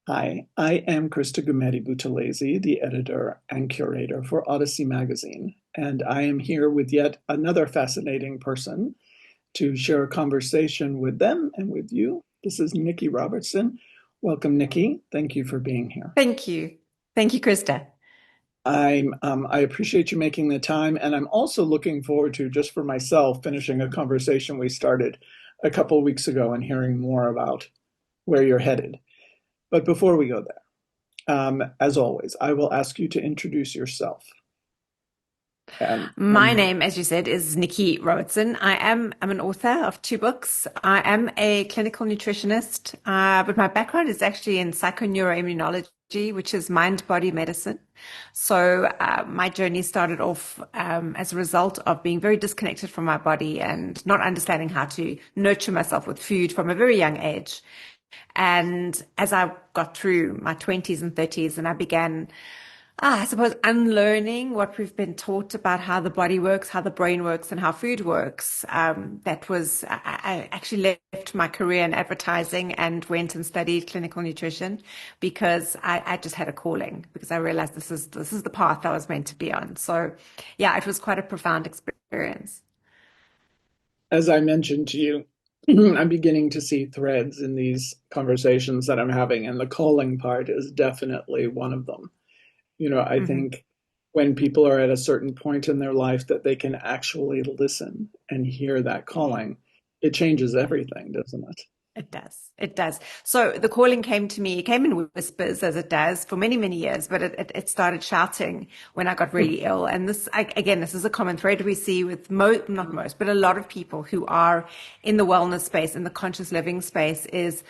Hi, I am Christa Butalese, the editor and curator for Odyssey Magazine, and I am here with yet another fascinating person to share a conversation with them and with you. This is Nicci Robertson. Welcome, Nicci. Thank you for being here. Thank you. Thank you, Krista. I appreciate you making the time, and I'm also looking forward to, just for myself, finishing a conversation we started a couple weeks ago and hearing more about where you're headed. But before we go there, as always, I will ask you to introduce yourself. My name, as you said, is Nicci Robertson. I'm an author of two books. I am a clinical nutritionist, but my background is actually in psychoneuroimmunology, which is mind-body medicine. So my journey started off as a result of being very disconnected from my body and not understanding how to nurture myself with food from a very young age. And as I got through my 20s and 30s, and I began, I suppose, unlearning what we've been taught about how the body works, how the brain works, and how food works. I actually left my career in advertising and went and studied clinical nutrition because I just had a calling because I realized this is the path I was meant to be on. So, yeah, it was quite a profound experience. As I mentioned to you, I'm beginning to see threads in these conversations that I'm having, and the calling part is definitely one of them. I Mhm. think when people are at a certain point in their life that they can actually listen and hear that calling, it changes everything, doesn't it? It does. It does. So the calling came to me, it came in whispers as it does for many, many years, but it started shouting when I got really ill. And again, this is a common thread we see with not most, but a lot of people who are in the wellness space, in the conscious living space is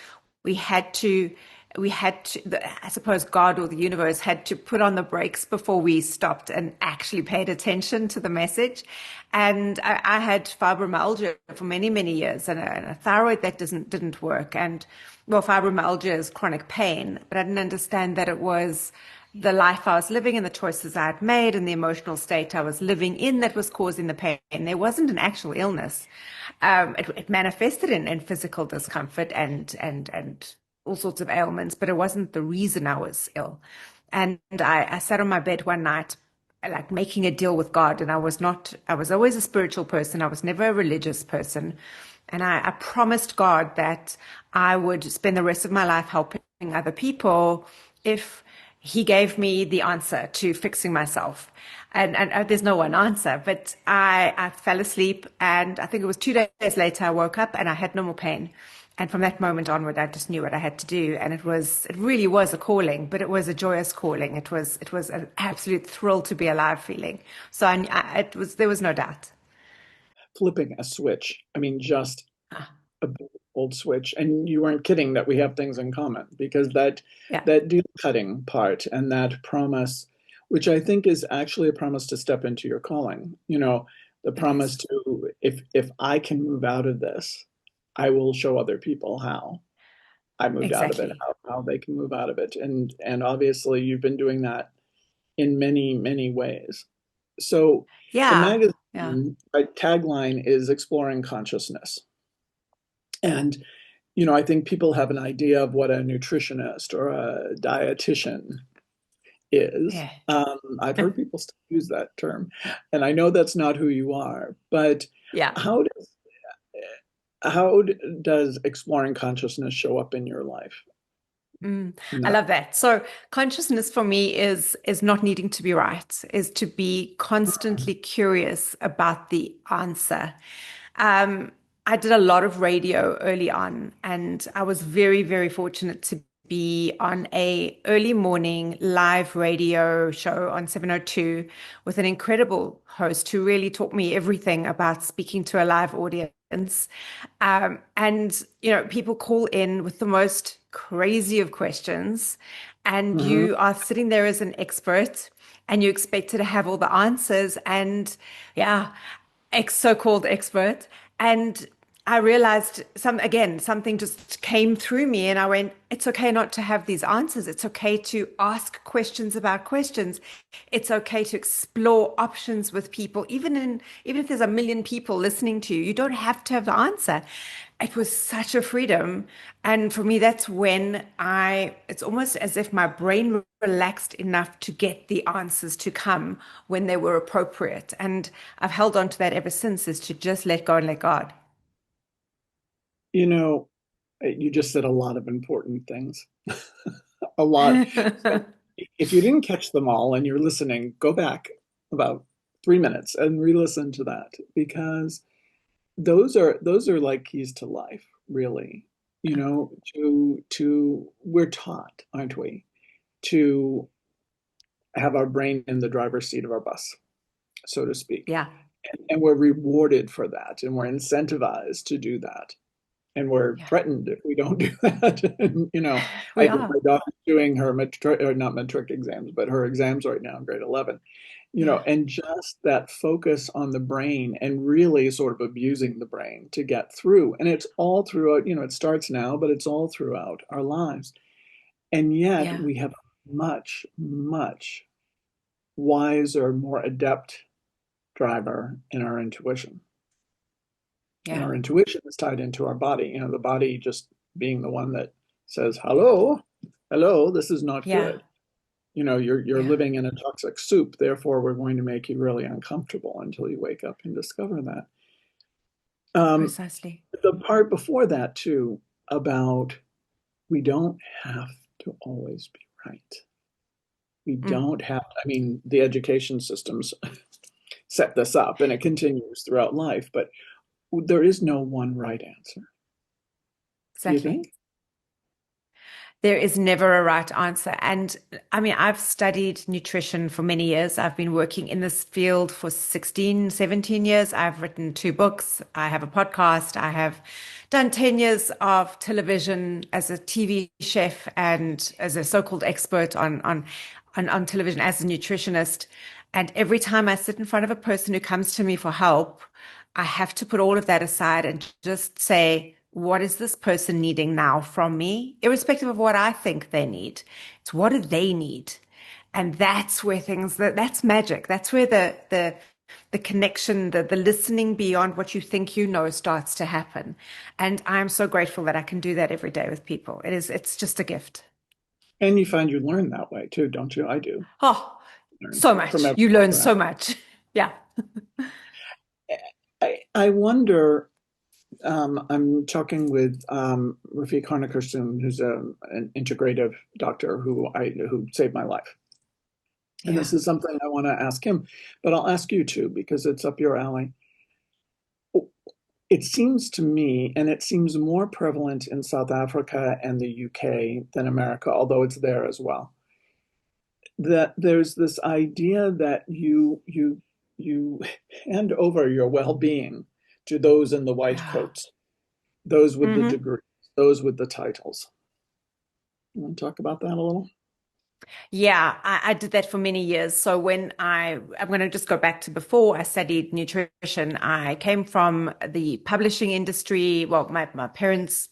we had to I suppose God or the universe had to put on the brakes before we stopped and actually paid attention to the message. And I had fibromyalgia for many, many years and a thyroid that didn't work. And well, fibromyalgia is chronic pain, but I didn't understand that it was the life I was living and the choices I had made and the emotional state I was living in that was causing the pain. There wasn't an actual illness. It manifested in physical discomfort and all sorts of ailments, but it wasn't the reason I was ill. And I sat on my bed one night, like making a deal with God. And I was always a spiritual person. I was never a religious person. And I promised God that I would spend the rest of my life helping other people if he gave me the answer to fixing myself. And there's no one answer, but I fell asleep, and I think it was 2 days later I woke up and I had no more pain. And from that moment onward, I just knew what I had to do. And it really was a calling, but it was a joyous calling. It was an absolute thrill to be alive feeling. So there was no doubt. Flipping a switch. I mean, just Ah, a big old switch. And you weren't kidding that we have things in common because yeah, that deal cutting part and that promise, which I think is actually a promise to step into your calling, the it promise is. to if I can move out of this, I will show other people how I moved out of it, Exactly. how they can move out of it. And obviously you've been doing that in many, many ways. So the Yeah. Yeah. magazine tagline is exploring consciousness. And, I think people have an idea of what a nutritionist or a dietitian is. Yeah. I've heard people still use that term, and I know that's not who you are, but Yeah. how does how does exploring consciousness show up in your life? I No. love that. So consciousness for me is not needing to be right, is to be constantly curious about the answer. Um, I did a lot of radio early on, and I was very, very fortunate to be on a early morning live radio show on 702 with an incredible host who really taught me everything about speaking to a live audience. People call in with the most crazy of questions, and Mhm. you are sitting there as an expert and you expected to have all the answers. And yeah, ex so-called expert. And I realized something just came through me and I went, it's okay not to have these answers. It's okay to ask questions about questions. It's okay to explore options with people. Even if there's a million people listening to you, you don't have to have the answer. it was such a freedom. And for me, that's when it's almost as if my brain relaxed enough to get the answers to come when they were appropriate. And I've held on to that ever since, is to just let go and let God. You know, you just said a lot of important things. A lot. So if you didn't catch them all and you're listening, go back about 3 minutes and re-listen to that, because those are like keys to life, really. You know, to we're taught, aren't we, to have our brain in the driver's seat of our bus, so to speak. Yeah, And we're rewarded for that, and we're incentivized to do that. And we're yeah, threatened if we don't do that. And, you know, we are. my daughter's doing her matric, or not matric exams, but her exams right now in grade 11. You know, Yeah, and just that focus on the brain and really sort of abusing the brain to get through. And it's all throughout, you know, it starts now, but it's all throughout our lives. And yet yeah, we have a much, much wiser, more adept driver in our intuition. And yeah, our intuition is tied into our body, you know, the body just being the one that says, hello, hello, this is not yeah, good. You know, you're yeah, living in a toxic soup, therefore we're going to make you really uncomfortable until you wake up and discover that. Um, precisely. the part before that too, about we don't have to always be right. We Mm, don't have, I mean, the education systems set this up and it continues throughout life, but there is no one right answer. Do you exactly. think? There is never a right answer. And I mean, I've studied nutrition for many years. I've been working in this field for 16, 17 years. I've written 2 books. I have a podcast. I have done 10 years of television as a TV chef and as a so-called expert on television as a nutritionist. And every time I sit in front of a person who comes to me for help, I have to put all of that aside and just say, what is this person needing now from me, irrespective of what I think they need? It's what do they need? And that's where that's magic. That's where the connection, the listening beyond what you think you know starts to happen. And I'm so grateful that I can do that every day with people. It's just a gift. And you find you learn that way too, don't you? I do. Oh, Learn so from much. every You learn so interaction. much. Yeah. I wonder, I'm talking with Rafiq Harnakersoon, who's an integrative doctor who saved my life. And Yeah. this is something I want to ask him, but I'll ask you too, because it's up your alley. It seems to me, and it seems more prevalent in South Africa and the UK than America, although it's there as well, that there's this idea that you hand over your well-being to those in the white Yeah. coats, those with the Hmm. degrees, those with the titles. You want to talk about that a little? Yeah, I did that for many years. So I'm going to just go back to before I studied nutrition. I came from the publishing industry. Well, my parents'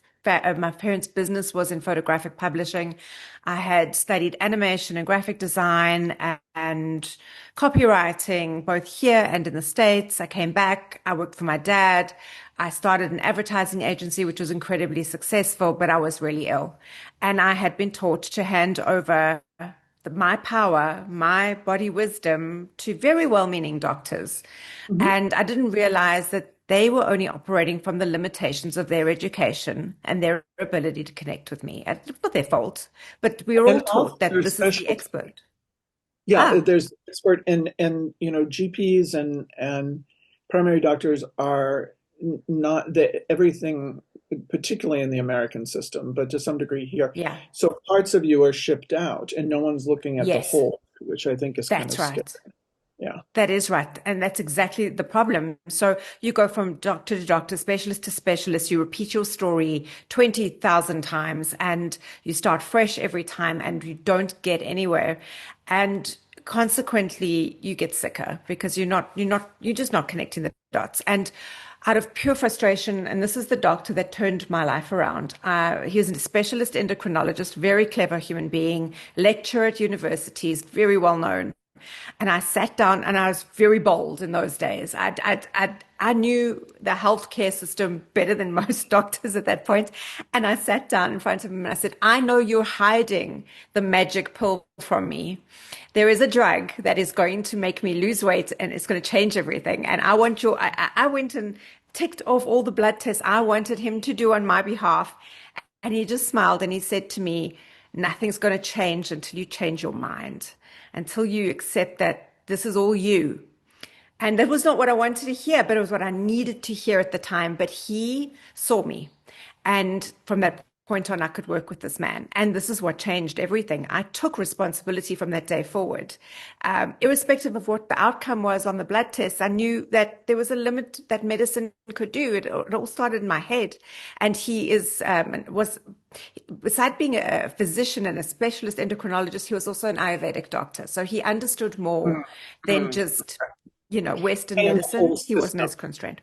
business was in photographic publishing. I had studied animation and graphic design and copywriting, both here and in the States. I came back. I worked for my dad. I started an advertising agency, which was incredibly successful, but I was really ill. And I had been taught to hand over my power, my body wisdom to very well-meaning doctors. Mhm. And I didn't realize that they were only operating from the limitations of their education and their ability to connect with me. And it's not their fault, but we are And all also taught that there's this is the specialty. expert. Yeah, Ah, there's expert, and you know, GPs and primary doctors are not the everything, particularly in the American system, but to some degree here. yeah, So parts of you are shipped out, and no one's looking at the yes, whole, which I think is kind that's of scary. right. Yeah. That is right. And that's exactly the problem. So you go from doctor to doctor, specialist to specialist, you repeat your story 20,000 times and you start fresh every time and you don't get anywhere. And consequently, you get sicker because you're just not connecting the dots. And out of pure frustration, and this is the doctor that turned my life around. He was a specialist endocrinologist, very clever human being, lecturer at universities, very well known. And I sat down, and I was very bold in those days. I knew the healthcare system better than most doctors at that point. And I sat down in front of him and I said, I know you're hiding the magic pill from me. There is a drug that is going to make me lose weight and it's going to change everything. And I went and ticked off all the blood tests I wanted him to do on my behalf. And he just smiled and he said to me, nothing's going to change until you change your mind, until you accept that this is all you. And that was not what I wanted to hear, but it was what I needed to hear at the time. But he saw me. And from that point on, I could work with this man. And this is what changed everything. I took responsibility from that day forward. Irrespective of what the outcome was on the blood tests, I knew that there was a limit that medicine could do. It all started in my head. And he was, beside being a physician and a specialist endocrinologist, he was also an Ayurvedic doctor. So he understood more than Mm. just, Western And the whole medicine. He wasn't system. as constrained.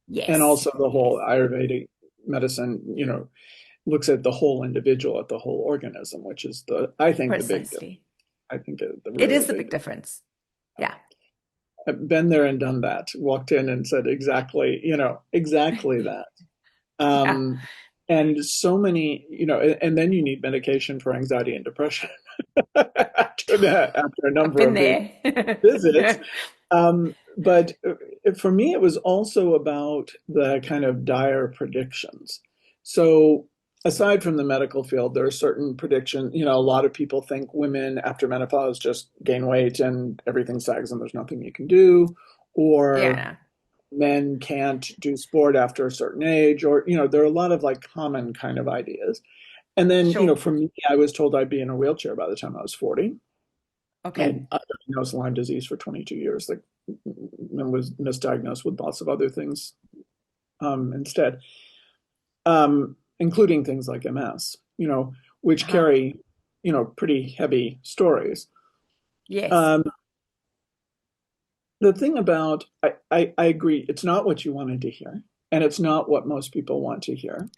And Yes, also the whole Ayurvedic medicine, looks at the whole individual, at the whole organism, which is I think the big difference. precisely. I think the It really is the big. big difference. Yeah. I've been there and done that. Walked in and said exactly that. Yeah. Um, and so many, and then you need medication for anxiety and depression after a I've number been of visits. there. But for me, it was also about the kind of dire predictions. So aside from the medical field, there are certain predictions. A lot of people think women after menopause just gain weight and everything sags and there's nothing you can do, or Yeah, men can't do sport after a certain age, or, there are a lot of like common kind of ideas. And then, sure. for me, I was told I'd be in a wheelchair by the time I was 40. Okay. And I diagnosed Lyme disease for 22 years, like, and was misdiagnosed with lots of other things instead, including things like MS, which Uh-huh. carry, pretty heavy stories. Yes, Um, the thing about, I agree, it's not what you wanted to hear, and it's not what most people want to hear.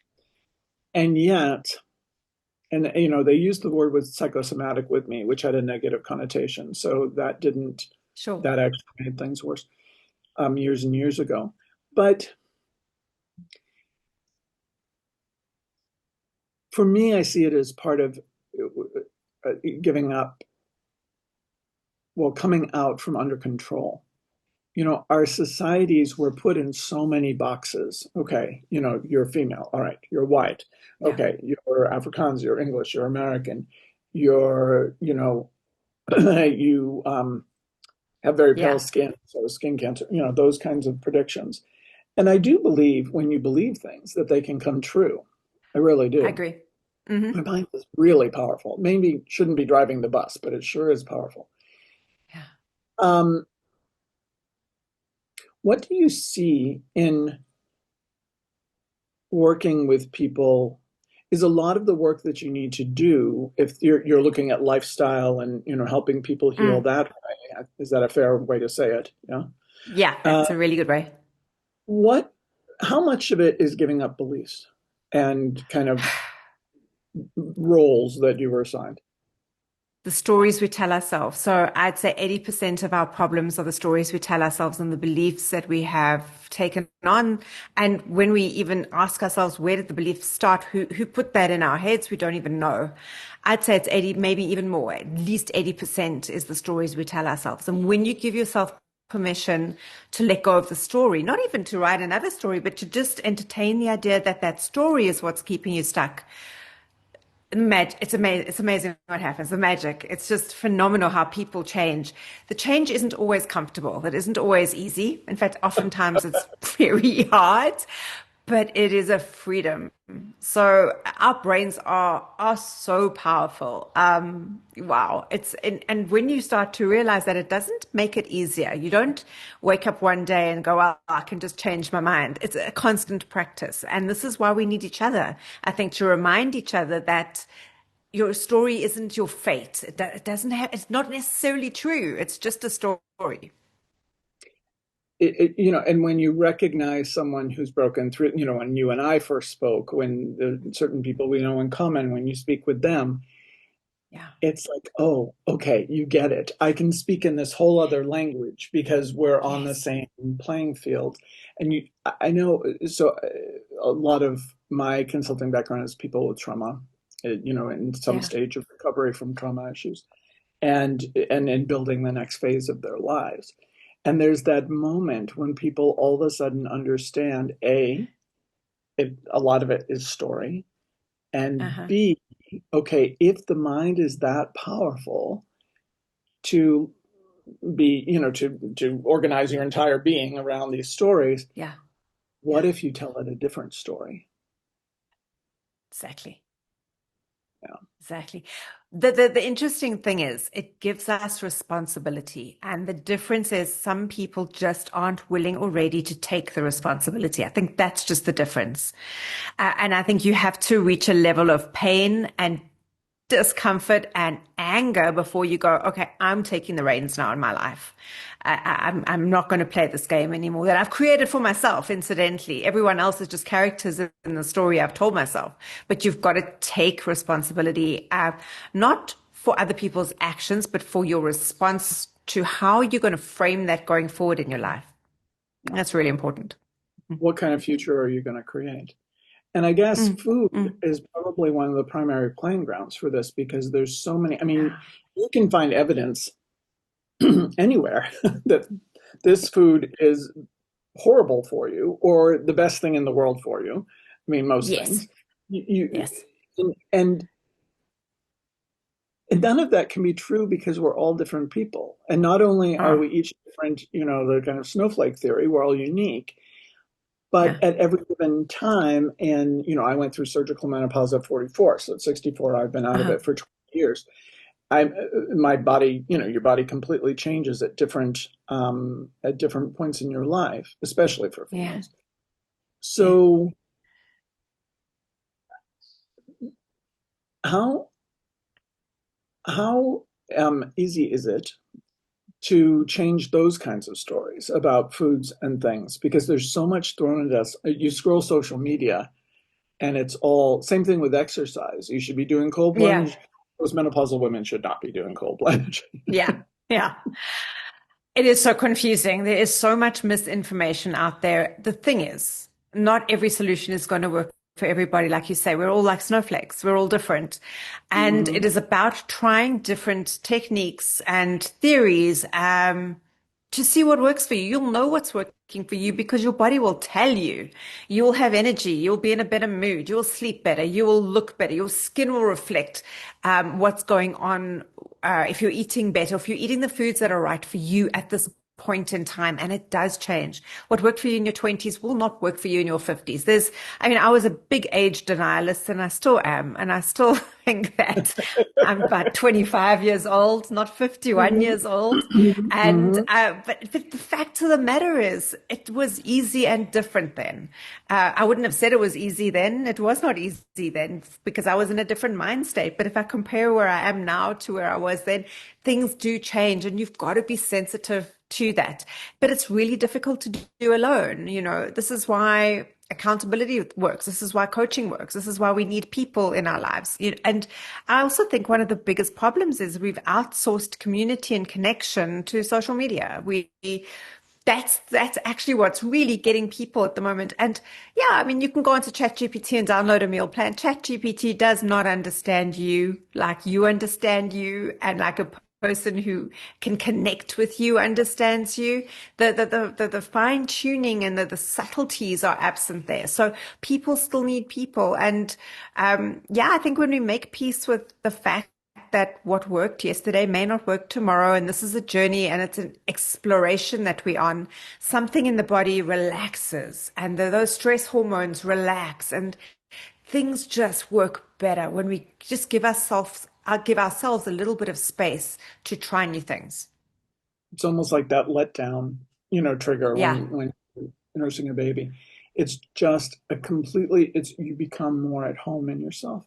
And yet, and they used the word with psychosomatic with me, which had a negative connotation. So sure. that actually made things worse years and years ago. But for me, I see it as part of giving up, well, coming out from under control. Our societies were put in so many boxes. Okay, you're female. All right, you're white. Yeah. Okay, you're Afrikaans, you're English, you're American. You're, you have very pale Yeah. skin, so skin cancer, those kinds of predictions. And I do believe when you believe things that they can come true. I really I do. agree. Hmm. My mind is really powerful. Maybe shouldn't be driving the bus, but it sure is powerful. Yeah. Um, what do you see in working with people? Is a lot of the work that you need to do if you're looking at lifestyle and helping people heal Mm. that way? Is that a fair way to say it? Yeah. Yeah, Uh, that's a really good way. what? How much of it is giving up beliefs and kind of roles that you were assigned? The stories we tell ourselves. So I'd say 80% of our problems are the stories we tell ourselves and the beliefs that we have taken on. And when we even ask ourselves, where did the beliefs start? Who put that in our heads? We don't even know. I'd say it's 80, maybe even more. At least 80% is the stories we tell ourselves. And when you give yourself permission to let go of the story, not even to write another story, but to just entertain the idea that that story is what's keeping you stuck. It's amazing. It's amazing what happens. The magic. It's just phenomenal how people change. The change isn't always comfortable. It isn't always easy. In fact, oftentimes it's very hard, but it is a freedom. So our brains are so powerful. Wow. And when you start to realize that it doesn't make it easier. You don't wake up one day and go, well, I can just change my mind. It's a constant practice. And this is why we need each other. I think to remind each other that your story isn't your fate. It doesn't have, it's not necessarily true. It's just a story. And when you recognize someone who's broken through, when you and I first spoke, when certain people we know in common, when you speak with them, Yeah. it's like, oh, okay, you get it. I can speak in this whole other language because we're on the Yes. same playing field. And I know, so a lot of my consulting background is people with trauma, in some Yeah. stage of recovery from trauma issues, and in building the next phase of their lives. And there's that moment when people all of a sudden understand, a lot of it is story, and Uh-huh. B, okay, if the mind is that powerful to to organize your entire being around these stories, Yeah. what Yeah. if you tell it a different story? Exactly. Yeah. Exactly. The interesting thing is it gives us responsibility. And the difference is some people just aren't willing or ready to take the responsibility. I think that's just the difference. And I think you have to reach a level of pain and discomfort and anger before you go, okay, I'm taking the reins now in my life. I'm not going to play this game anymore that I've created for myself, incidentally. Everyone else is just characters in the story I've told myself. But you've got to take responsibility, not for other people's actions, but for your response to how you're going to frame that going forward in your life. Yeah. That's really important. What kind of future are you going to create? And I guess Mm, food mm. is probably one of the primary playing grounds for this because there's so many. I mean, Yeah. you can find evidence anywhere that this food is horrible for you or the best thing in the world for you. I mean, most Yes. things. You, Yes. and none of that can be true because we're all different people. And not only are Oh, we each different, the kind of snowflake theory, we're all unique, but yeah. at every given time, and I went through surgical menopause at 44, so at 64, I've been out of Uh-huh. it for 20 years. My body, your body completely changes at different points in your life, especially for Yeah. females. Yeah. So how how easy is it to change those kinds of stories about foods and things? Because there's so much thrown at us. You scroll social media, and it's all same thing with exercise. You should be doing cold Yeah. plunge. Those menopausal women should not be doing cold plunge. Yeah. Yeah. It is so confusing. There is so much misinformation out there. The thing is, not every solution is going to work for everybody. Like you say, we're all like snowflakes. We're all different. And it Mhm. is about trying different techniques and theories, to see what works for you. You'll know what's working for you because your body will tell you. You'll have energy. You'll be in a better mood. You'll sleep better. You will look better. Your skin will reflect what's going on. If you're eating better, if you're eating the foods that are right for you at this point in time, and it does change. What worked for you in your 20s will not work for you in your 50s. I was a big age denialist and I still am. And I still think that I'm about 25 years old, not 51 Mhm. years old. And, Mhm. but the fact of the matter is, it was easy and different then. I wouldn't have said it was easy then. It was not easy then because I was in a different mind state. But if I compare where I am now to where I was then, things do change and you've got to be sensitive to that. But it's really difficult to do alone. This is why accountability works. This is why coaching works. This is why we need people in our lives. And I also think one of the biggest problems is we've outsourced community and connection to social media. That's actually what's really getting people at the moment. And yeah, I mean, you can go onto ChatGPT and download a meal plan. ChatGPT does not understand you like you understand you, and like a person who can connect with you understands you. The fine tuning and the subtleties are absent there. So people still need people. And yeah, I think when we make peace with the fact that what worked yesterday may not work tomorrow, and this is a journey and it's an exploration that we're on. Something in the body relaxes, and those stress hormones relax, and things just work better when we just give ourselves a little bit of space to try new things. It's almost like that letdown, trigger Yeah, when you're nursing a baby. It's just it's you become more at home in yourself.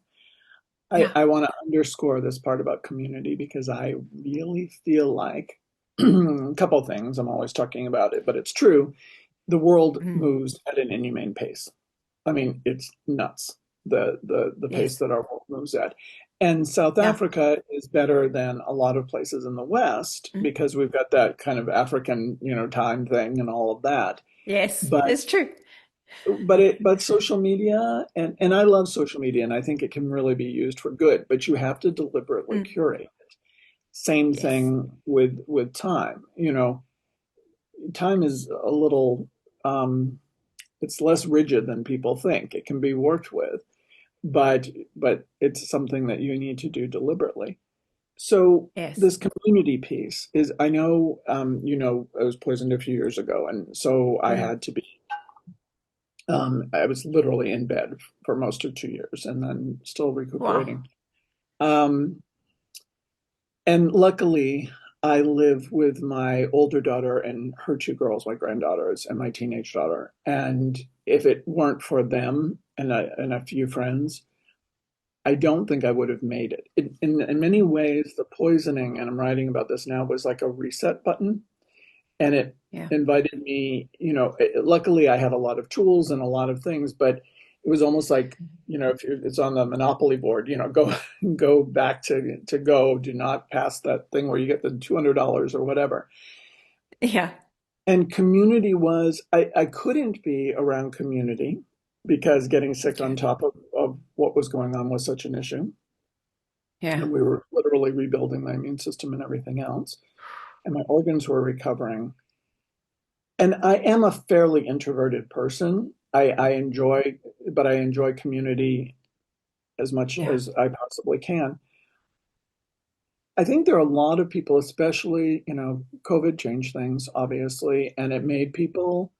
I, yeah, I want to underscore this part about community because I really feel like a couple things. I'm always talking about it, but it's true. The world mm, moves at an inhumane pace. I mean, it's nuts the pace yes, that our world moves at. And South Yeah. Africa is better than a lot of places in the West Mm. because we've got that kind of African, time thing and all of that. Yes, But it's true. but social media and I love social media and I think it can really be used for good, but you have to deliberately Mm. curate. Same Yes. thing with time. Time is a little it's less rigid than people think. It can be worked with, but it's something that you need to do deliberately. So Yes. this community piece is, I know, I was poisoned a few years ago, and so I Mm. had to be, I was literally in bed for most of 2 years and then still Wow. recuperating. Um, and luckily, I live with my older daughter and her two girls, my granddaughters, and my teenage daughter. And if it weren't for them and a few friends, I don't think I would have made it. In many ways, the poisoning, and I'm writing about this now, was like a reset button. And it Yeah. invited me, luckily I had a lot of tools and a lot of things, but it was almost like, if it's on the Monopoly board, go back to go, do not pass that thing where you get the $200 or whatever. Yeah. And community was, I couldn't be around community because getting sick on Okay. top of what was going on was such an issue. Yeah. And we were literally rebuilding my immune system and everything else. And my organs were recovering. And I am a fairly introverted person. But I enjoy community as much Yeah. as I possibly can. I think there are a lot of people, especially, COVID changed things, obviously, and it made people,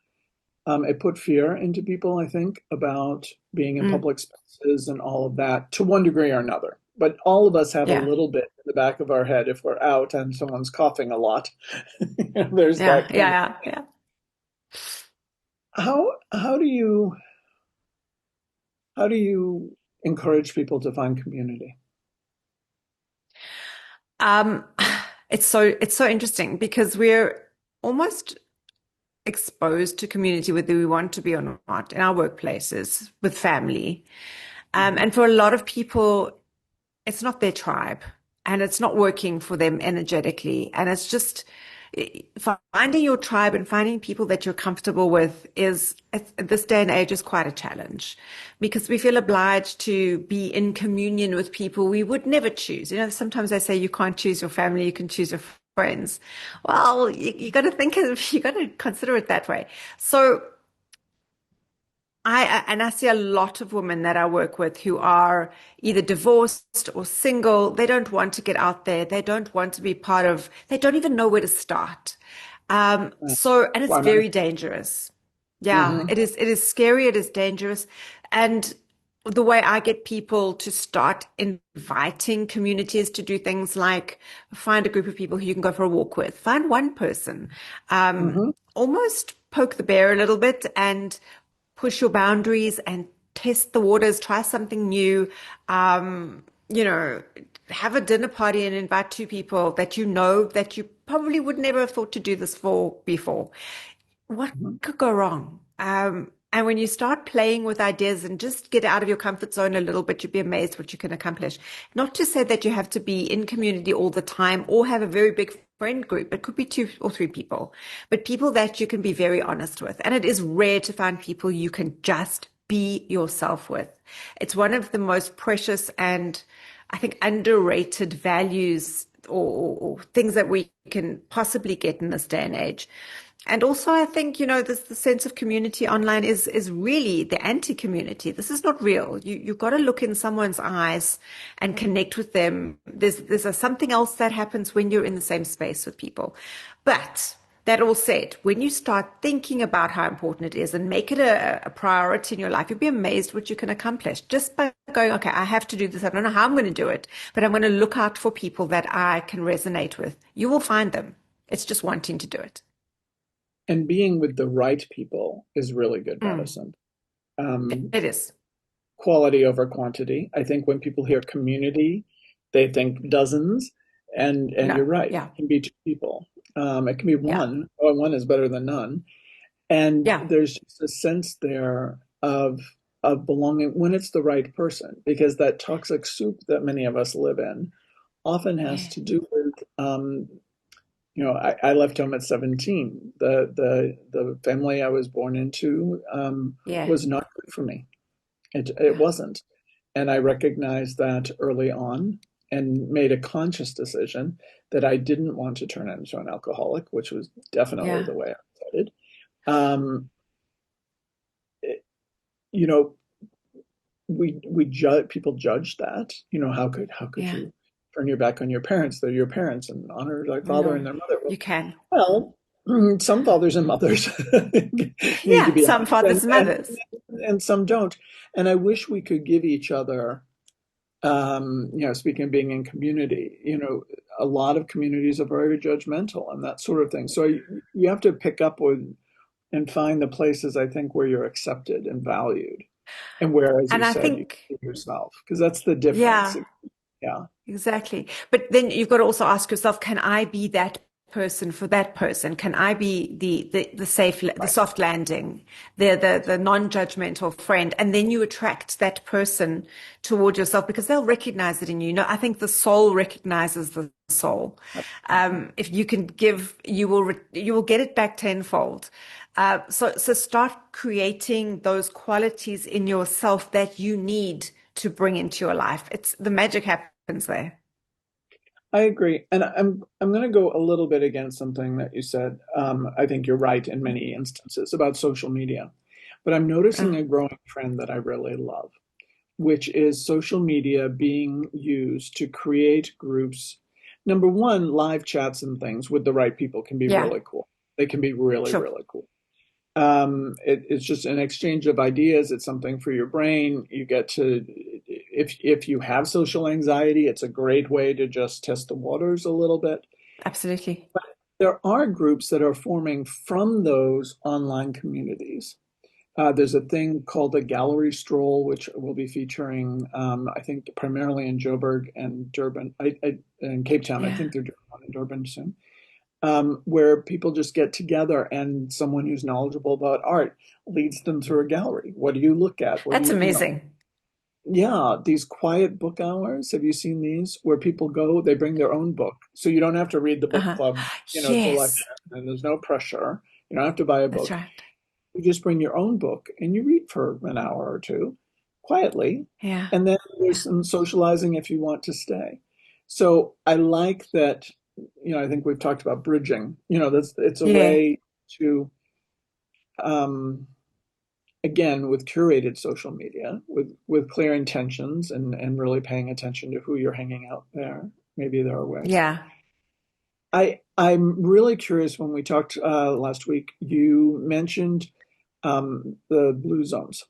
it put fear into people, I think, about being in Mm. public spaces and all of that to one degree or another. But all of us have a Yeah. little bit in the back of our head if we're out and someone's coughing a lot. There's Yeah. that kind of Yeah. Yeah. how do you how do you encourage people to find community? Um, it's so interesting because we're almost exposed to community whether we want to be or not in our workplaces with family. Mhm. And for a lot of people, it's not their tribe and it's not working for them energetically. And it's just finding your tribe and finding people that you're comfortable with is at this day and age is quite a challenge because we feel obliged to be in communion with people we would never choose. Sometimes they say you can't choose your family, you can choose your friends. Well, you got to you got to consider it that way. So I see a lot of women that I work with who are either divorced or single. They don't want to get out there. They don't want to be part of, they don't even know where to start. And it's Why not? very dangerous. Yeah, Hmm. it is scary. It is dangerous. And the way I get people to start inviting communities to do things like find a group of people who you can go for a walk with, find one person, Hmm. almost poke the bear a little bit and push your boundaries and test the waters, try something new. Um, you know, have a dinner party and invite two people that you know that you probably would never have thought to do this for before. What could go wrong? And when you start playing with ideas and just get out of your comfort zone a little bit, you'd be amazed what you can accomplish. Not to say that you have to be in community all the time or have a very big friend group. It could be two or three people, but people that you can be very honest with. And it is rare to find people you can just be yourself with. It's one of the most precious and I think underrated values or things that we can possibly get in this day and age. And also, I think, this the sense of community online is really the anti-community. This is not real. You've got to look in someone's eyes and connect with them. There's something else that happens when you're in the same space with people. But that all said, when you start thinking about how important it is and make it a priority in your life, you'll be amazed what you can accomplish just by going, okay, I have to do this. I don't know how I'm going to do it, but I'm going to look out for people that I can resonate with. You will find them. It's just wanting to do it. And being with the right people is really good Mm. medicine. Um, It is. Quality over quantity. I think when people hear community, they think dozens, and No. you're right. Yeah. It can be two people. It can be Yeah. one. Or one is better than none. And Yeah. there's just a sense there of of belonging when it's the right person, because that toxic soup that many of us live in often has Yeah. to do with, I left home at 17. The family I was born into Yeah. was not good for me. It wasn't. And I recognized that early on and made a conscious decision that I didn't want to turn into an alcoholic, which was definitely Yeah. the way I was headed. Um, it- you know, we judge people judge that. How could Yeah. you turn your back on your parents? They're your parents and honor thy father No, and their mother. you can. Well, some fathers and mothers need to Yeah. be Some honored, fathers and mothers. and some don't. And I wish we could give each other, speaking of being in community, a lot of communities are very judgmental and that sort of thing. So you have to pick up with and find the places, I think, where you're accepted and valued, and where, as you And I said, you think, can be yourself, because that's the difference. yeah. Yeah, Exactly. But then you've got to also ask yourself, can I be that person for that person? Can I be the safe, the right. soft landing, the non-judgmental friend? And then you attract that person toward yourself because they'll recognize it in you. I think the soul recognizes the soul. If you can give, you will get it back tenfold. So start creating those qualities in yourself that you need to bring into your life. It's the magic happens there. I agree, and I'm going to go a little bit against something that you said. I think you're right in many instances about social media, but I'm noticing Oh, a growing trend that I really love, which is social media being used to create groups. Number one, live chats and things with the right people can be yeah, really cool. They can be really, sure. really cool. It's just an exchange of ideas. It's something for your brain. You get to, if you have social anxiety, it's a great way to just test the waters a little bit. Absolutely. There are groups that are forming from those online communities. There's a thing called the Gallery Stroll, which will be featuring, I think, primarily in Joburg and Durban, and Cape Town. I Yeah. think they're doing one in Durban soon, where people just get together and someone who's knowledgeable about art leads them through a gallery. What do you look at? What do That's you know? amazing. Yeah, these quiet book hours. Have you seen these where people go, they bring their own book. So you don't have to read the book Uh-huh. club, selection, Yes, and there's no pressure. You don't have to buy a that's book. right. You just bring your own book and you read for an hour or two quietly. Yeah. And then Yeah. there's some socializing if you want to stay. So I like that, I think we've talked about bridging. It's a Yeah. way to, um, again, with curated social media, with clear intentions and really paying attention to who you're hanging out there. Maybe there are ways. Yeah. I'm really curious. When we talked last week, you mentioned the blue zones.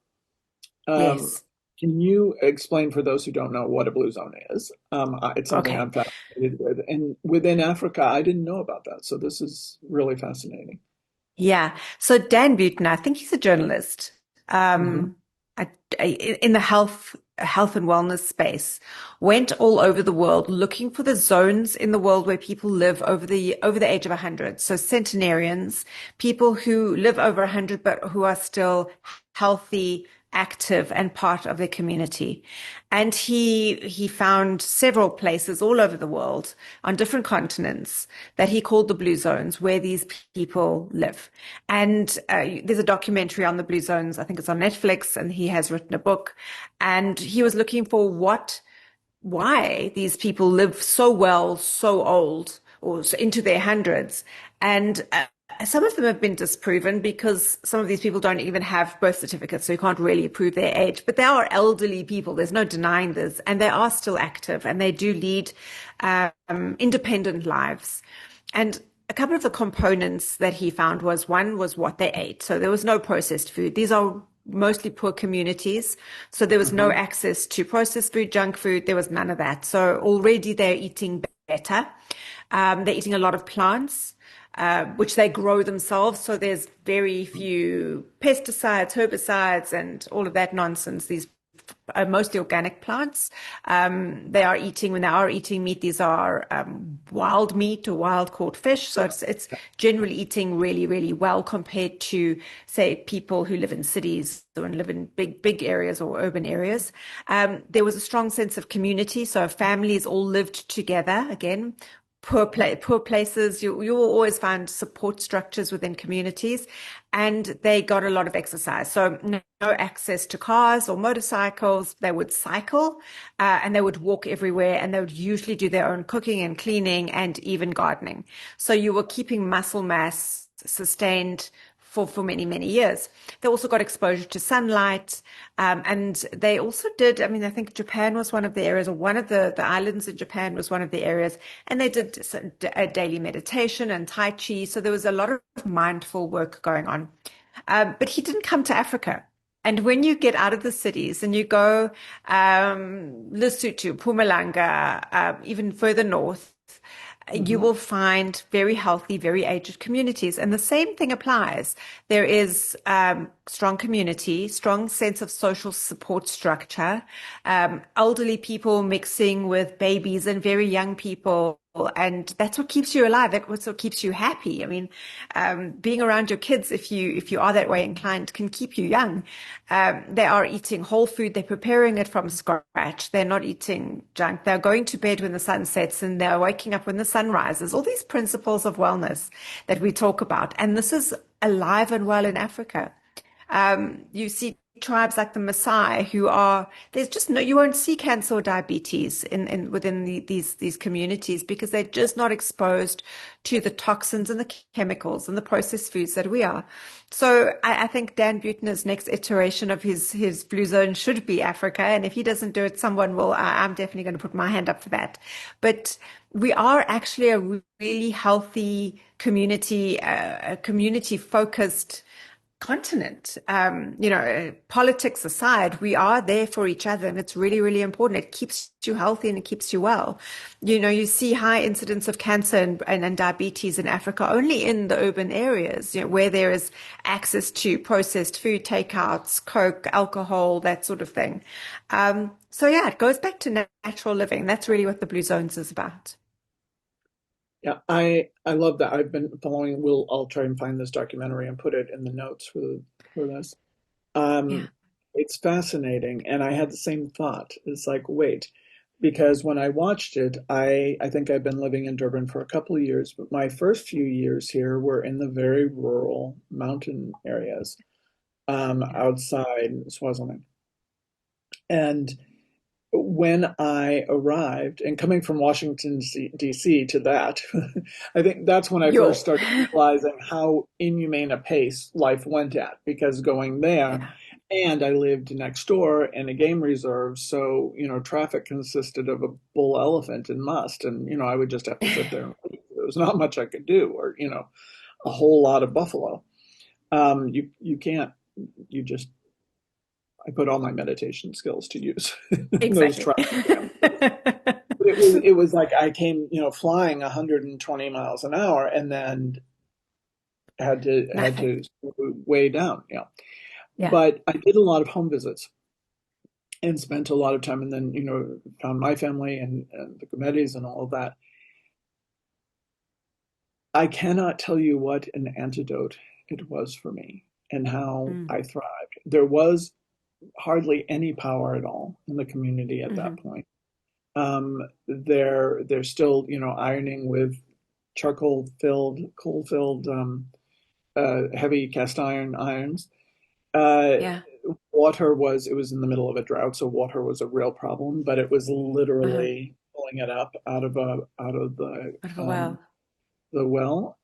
Um, Yes. can you explain for those who don't know what a blue zone is? It's something Okay. I'm fascinated with. And within Africa, I didn't know about that. So this is really fascinating. Yeah. So Dan Buetten, I think he's a journalist, Hmm. um, I, in the health and wellness space, went all over the world looking for the zones in the world where people live over the age of 100. So centenarians, people who live over 100 but who are still healthy, active, and part of their community. And he found several places all over the world on different continents that he called the blue zones where these people live. And there's a documentary on the blue zones. I think it's on Netflix, and he has written a book. And he was looking for why these people live so well, so old, or into their hundreds. And some of them have been disproven because some of these people don't even have birth certificates, so you can't really prove their age. But they are elderly people. There's no denying this. And they are still active and they do lead independent lives. And a couple of the components that he found was one was what they ate. So there was no processed food. These are mostly poor communities. So there was no Hmm. access to processed food, junk food. There was none of that. So already they're eating better. They're eating a lot of plants, which they grow themselves. So there's very few pesticides, herbicides, and all of that nonsense. These mostly organic plants. They are eating, when they are eating meat, these are wild meat or wild caught fish. So it's generally eating really, really well compared to, say, people who live in cities or live in big areas or urban areas. There was a strong sense of community. So families all lived together. Again, poor places, you will always find support structures within communities, and they got a lot of exercise. So no access to cars or motorcycles. They would cycle, and they would walk everywhere, and they would usually do their own cooking and cleaning and even gardening. So you were keeping muscle mass sustained for many, many years. They also got exposure to sunlight. And they also did, I mean, I think Japan was one of the areas, or one of the islands in Japan was one of the areas, and they did a daily meditation and Tai Chi. So there was a lot of mindful work going on. But he didn't come to Africa. And when you get out of the cities and you go Lesotho, Mpumalanga, even further north, you Hmm. will find very healthy, very aged communities. And the same thing applies. There is strong community, strong sense of social support structure, elderly people mixing with babies and very young people. And that's what keeps you alive. That's what keeps you happy. I mean, being around your kids, if you are that way inclined, can keep you young. They are eating whole food. They're preparing it from scratch. They're not eating junk. They're going to bed when the sun sets, and they're waking up when the sun rises. All these principles of wellness that we talk about. And this is alive and well in Africa. You see tribes like the Maasai who are, there's just no, you won't see cancer or diabetes within these communities, because they're just not exposed to the toxins and the chemicals and the processed foods that we are. So I think Dan Buettner's next iteration of his Blue Zone should be Africa. And if he doesn't do it, someone will. I'm definitely going to put my hand up for that. But we are actually a really healthy community, a community focused continent. Politics aside, we are there for each other, and it's really, really important. It keeps you healthy and it keeps you well. You see high incidence of cancer and diabetes in Africa only in the urban areas, where there is access to processed food, takeouts, Coke, alcohol, that sort of thing. So yeah, it goes back to natural living. That's really what the Blue Zones is about. Yeah, I love that. I've been following. I'll try and find this documentary and put it in the notes for this. Yeah. Um, it's fascinating, and I had the same thought. It's like, wait, because when I watched it, I think I've been living in Durban for a couple of years, but my first few years here were in the very rural mountain areas, Yeah. outside Swaziland. And when I arrived, and coming from Washington, D.C. to that, I think that's when I first Yo. started realizing how inhumane a pace life went at, because going there, Yeah. and I lived next door in a game reserve, so, traffic consisted of a bull elephant and must, and, I would just have to sit there and wait. There was not much I could do, or, a whole lot of buffalo. You can't, you just, I put all my meditation skills to use in those Exactly. traffic jams. But it was like I came, flying 120 miles an hour, and then had Nothing. to way down. Yeah. Yeah. But I did a lot of home visits and spent a lot of time, and then, found my family and the Gourmets and all of that. I cannot tell you what an antidote it was for me and how Mm. I thrived. There was hardly any power at all in the community at that Hmm. point. They're still, ironing with coal filled, heavy cast iron irons. Uh, Yeah. it was in the middle of a drought, so water was a real problem, but it was Uh-huh. literally pulling it up out of Out of a well. the well.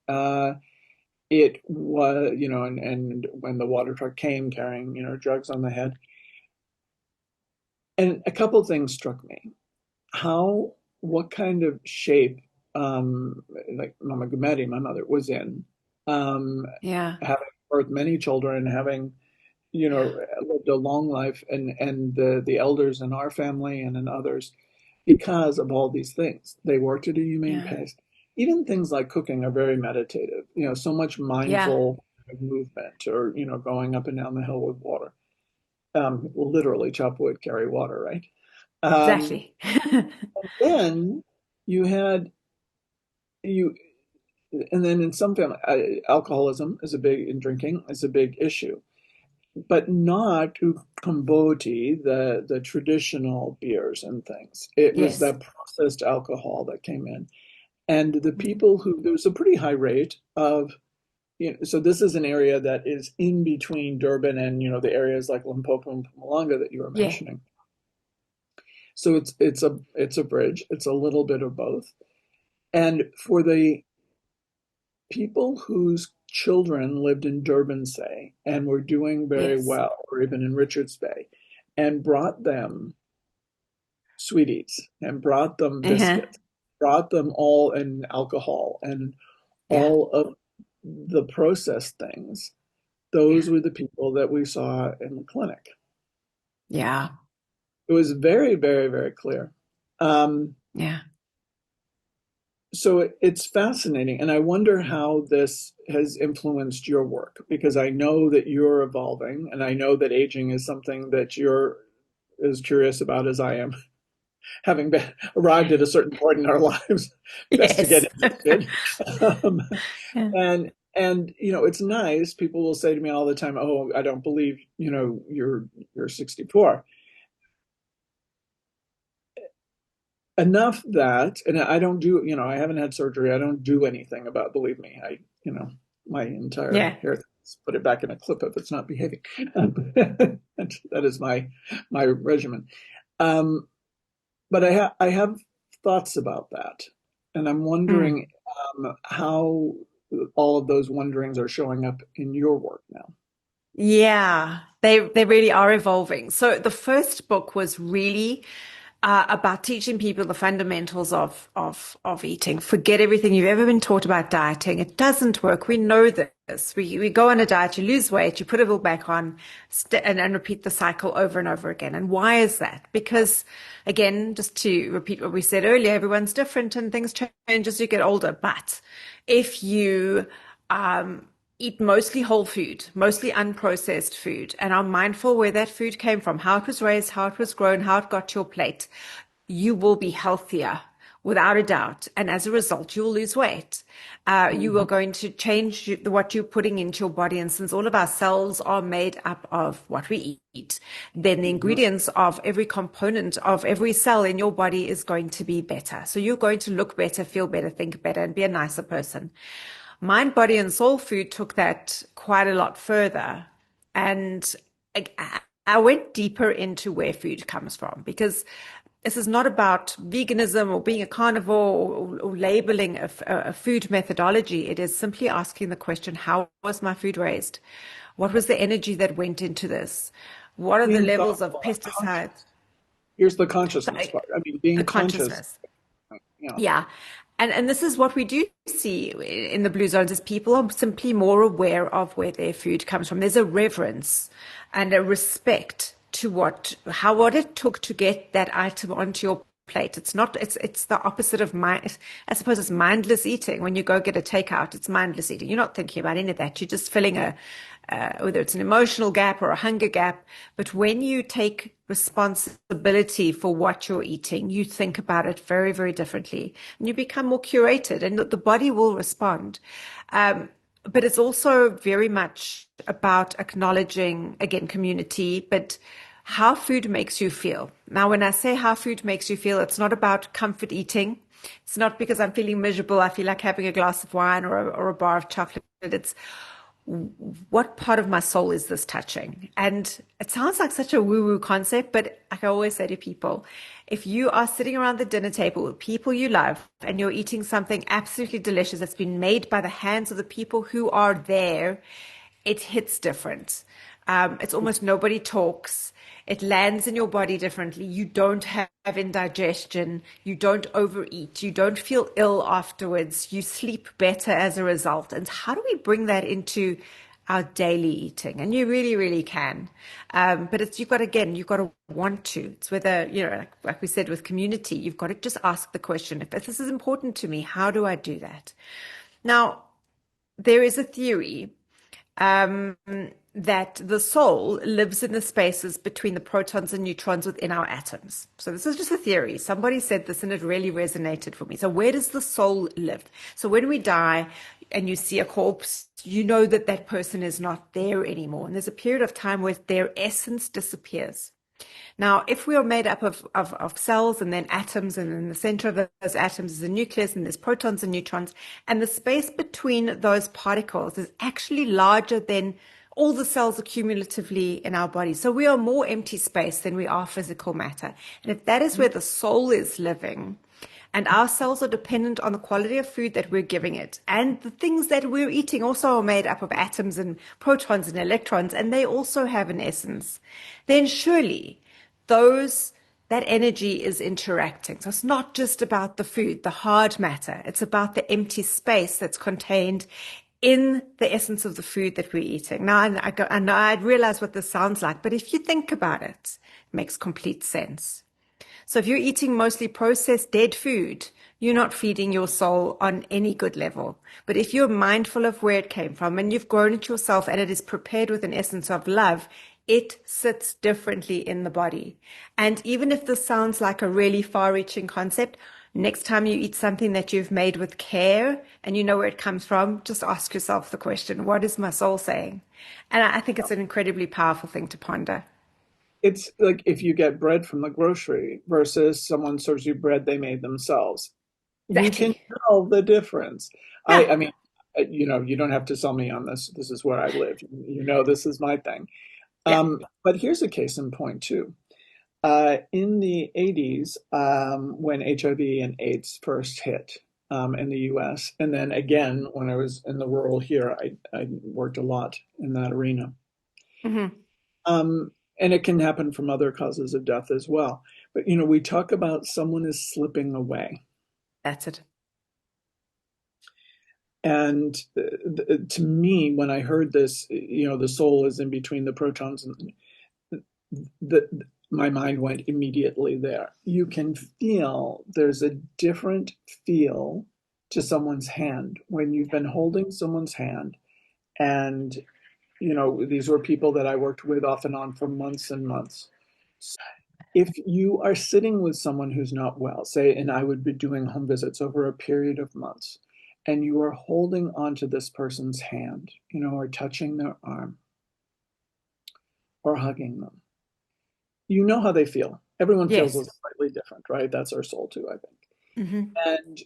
It was, and when the water truck came carrying, jugs on the head, and a couple things struck me. What kind of shape, like Mama Gumedi, my mother, was in, um, Yeah. having birthed many children, having, Yeah. lived a long life, and the elders in our family and in others, because of all these things. They worked at a humane Yeah. pace. Even things like cooking are very meditative, so much Yeah. mindful movement, or, going up and down the hill with water. literally chop wood, carry water, right? Um, Exactly. then you had you, and then in some family, alcoholism is a big in drinking is a big issue, but not Ukomboti, the traditional beers and things. It was Yes. that processed alcohol that came in, and the people who there was a pretty high rate of. So this is an area that is in between Durban and the areas like Limpopo and Mpumalanga that you were Yeah. mentioning. So it's a bridge. It's a little bit of both. And for the people whose children lived in Durban, say, and were doing very Yes. well, or even in Richards Bay, and brought them sweeties and brought them Uh-huh. biscuits, brought them all and alcohol and Yeah. all of the processed things, Yeah. those were the people that we saw in the clinic. Yeah. It was very, very, very clear. Um, Yeah. so it's fascinating. And I wonder how this has influenced your work because I know that you're evolving and I know that aging is something that you're as curious about as I am, having been, arrived at a certain point in our lives, best to get Yes. interested. Um, Yeah. and it's nice. People will say to me all the time, "Oh, I don't believe you're 64." Enough that, and I don't do, I haven't had surgery. I don't do anything about, believe me, my entire Yeah. hair, put it back in a clip if it's not behaving. That is my regimen. Um, but I have thoughts about that. And I'm Mm. wondering how all of those wonderings are showing up in your work now. Yeah, they really are evolving. So the first book was really about teaching people the fundamentals of eating. Forget everything you've ever been taught about dieting. It doesn't work. We know this. We go on a diet, you lose weight, you put it all back on, and repeat the cycle over and over again. And why is that? Because again, just to repeat what we said earlier, everyone's different and things change as you get older. But if you eat mostly whole food, mostly unprocessed food, and are mindful where that food came from, how it was raised, how it was grown, how it got to your plate, you will be healthier without a doubt. And as a result, you will lose weight. You are Mhm. going to change what you're putting into your body. And since all of our cells are made up of what we eat, then the Mhm. ingredients of every component of every cell in your body is going to be better. So you're going to look better, feel better, think better, and be a nicer person. Mind, Body, and Soul Food took that quite a lot further. And I went deeper into where food comes from because this is not about veganism or being a carnivore or labeling a food methodology. It is simply asking the question, how was my food raised? What was the energy that went into this? What are the Being levels of thoughtful and pesticides? conscious. Here's the So consciousness part. I mean, the being conscious. consciousness. Yeah. Yeah. And this is what we do see in the blue zones is people are simply more aware of where their food comes from. There's a reverence and a respect to what it took to get that item onto your plate. It's the opposite of mind. I suppose it's mindless eating. When you go get a takeout, it's mindless eating. You're not thinking about any of that. You're just filling whether it's an emotional gap or a hunger gap. But when you take responsibility for what you're eating, you think about it very, very differently and you become more curated and the body will respond. But it's also very much about acknowledging, again, community, but how food makes you feel. Now, when I say how food makes you feel, it's not about comfort eating. It's not because I'm feeling miserable. I feel like having a glass of wine or a bar of chocolate. It's what part of my soul is this touching? And it sounds like such a woo-woo concept, but like I always say to people, if you are sitting around the dinner table with people you love and you're eating something absolutely delicious that's been made by the hands of the people who are there, it hits different. It's almost nobody talks. It lands in your body differently. You don't have indigestion. You don't overeat. You don't feel ill afterwards. You sleep better as a result. And how do we bring that into our daily eating? And you really, really can. But you've got to want to. It's whether, like we said with community, you've got to just ask the question, if this is important to me, how do I do that? Now, there is a theory that the soul lives in the spaces between the protons and neutrons within our atoms. So this is just a theory. Somebody said this and it really resonated for me. So where does the soul live? So when we die and you see a corpse, you know that that person is not there anymore. And there's a period of time where their essence disappears. Now, if we are made up of cells and then atoms, and in the center of those atoms is a nucleus, and there's protons and neutrons, and the space between those particles is actually larger than all the cells accumulatively in our body. So we are more empty space than we are physical matter. And if that is where the soul is living, and our cells are dependent on the quality of food that we're giving it, and the things that we're eating also are made up of atoms and protons and electrons, and they also have an essence, then surely that energy is interacting. So it's not just about the food, the hard matter. It's about the empty space that's contained in the essence of the food that we're eating. Now, I realize what this sounds like, but if you think about it, it makes complete sense. So if you're eating mostly processed dead food, you're not feeding your soul on any good level. But if you're mindful of where it came from and you've grown it yourself and it is prepared with an essence of love, it sits differently in the body. And even if this sounds like a really far-reaching concept, next time you eat something that you've made with care and you know where it comes from, just ask yourself the question, what is my soul saying? And I think it's an incredibly powerful thing to ponder. It's like if you get bread from the grocery versus someone serves you bread they made themselves. You can Exactly. tell the difference. Yeah. I mean, you don't have to sell me on this. This is where I live. This is my thing. Yeah. But here's a case in point too. In the 80s, when HIV and AIDS first hit in the US, and then again when I was in the rural here, I worked a lot in that arena. Hmm. And it can happen from other causes of death as well. But we talk about someone is slipping away. That's it. And to me, when I heard this, the soul is in between the protons, and my mind went immediately there. You can feel there's a different feel to someone's hand when you've been holding someone's hand. And, these were people that I worked with off and on for months and months. If you are sitting with someone who's not well, say, and I would be doing home visits over a period of months, and you are holding onto this person's hand, or touching their arm or hugging them, you know how they feel. Everyone feels a Yes. slightly different, right? That's our soul too, I think. Hmm. And